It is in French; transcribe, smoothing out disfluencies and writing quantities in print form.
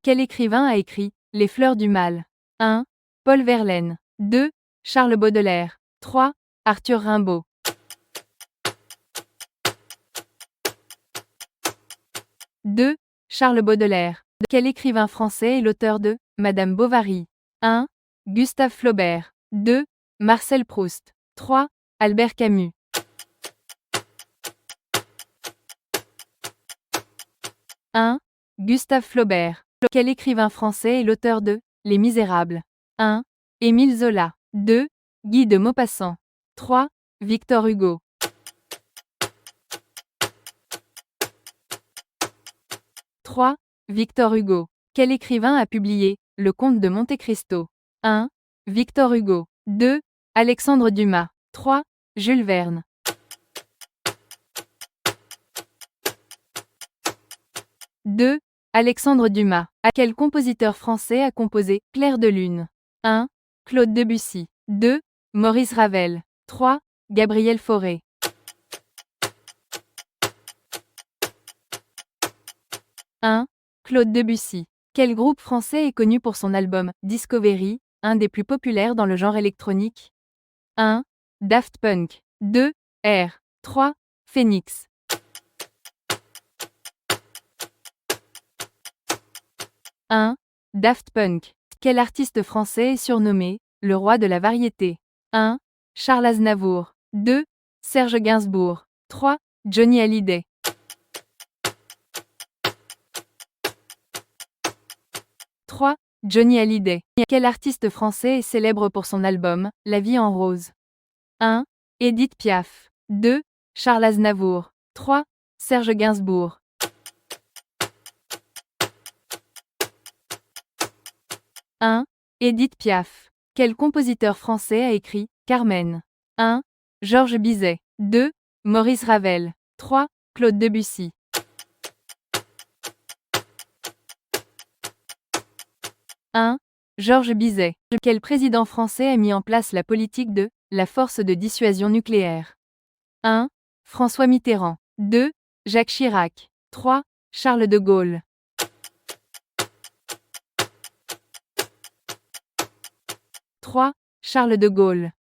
Quel écrivain a écrit Les fleurs du mal? 1. Paul Verlaine. 2. Charles Baudelaire. 3. Arthur Rimbaud. 2. Charles Baudelaire. Quel écrivain français est l'auteur de Madame Bovary? 1. Gustave Flaubert. 2. Marcel Proust. 3. Albert Camus. 1. Gustave Flaubert. Quel écrivain français est l'auteur de Les Misérables? 1. Émile Zola. 2. Guy de Maupassant. 3. Victor Hugo. 3. Victor Hugo. Quel écrivain a publié Le Comte de Monte Cristo? 1. Victor Hugo. 2. Alexandre Dumas. 3. Jules Verne. 2. Alexandre Dumas. Quel compositeur français a composé Clair de lune? 1. Claude Debussy. 2. Maurice Ravel. 3. Gabriel Fauré. 1. Claude Debussy. Quel groupe français est connu pour son album Discovery, un des plus populaires dans le genre électronique? 1. Daft Punk. 2. R. 3. Phoenix. 1. Daft Punk. Quel artiste français est surnommé le roi de la variété? 1. Charles Aznavour. 2. Serge Gainsbourg. 3. Johnny Hallyday. 3. Johnny Hallyday. Quel artiste français est célèbre pour son album La vie en rose? 1. Édith Piaf. 2. Charles Aznavour. 3. Serge Gainsbourg. 1. Édith Piaf. Quel compositeur français a écrit Carmen? 1. Georges Bizet. 2. Maurice Ravel. 3. Claude Debussy. 1. Georges Bizet. Quel président français a mis en place la politique de la force de dissuasion nucléaire? 1. François Mitterrand. 2. Jacques Chirac. 3. Charles de Gaulle. 3. Charles de Gaulle.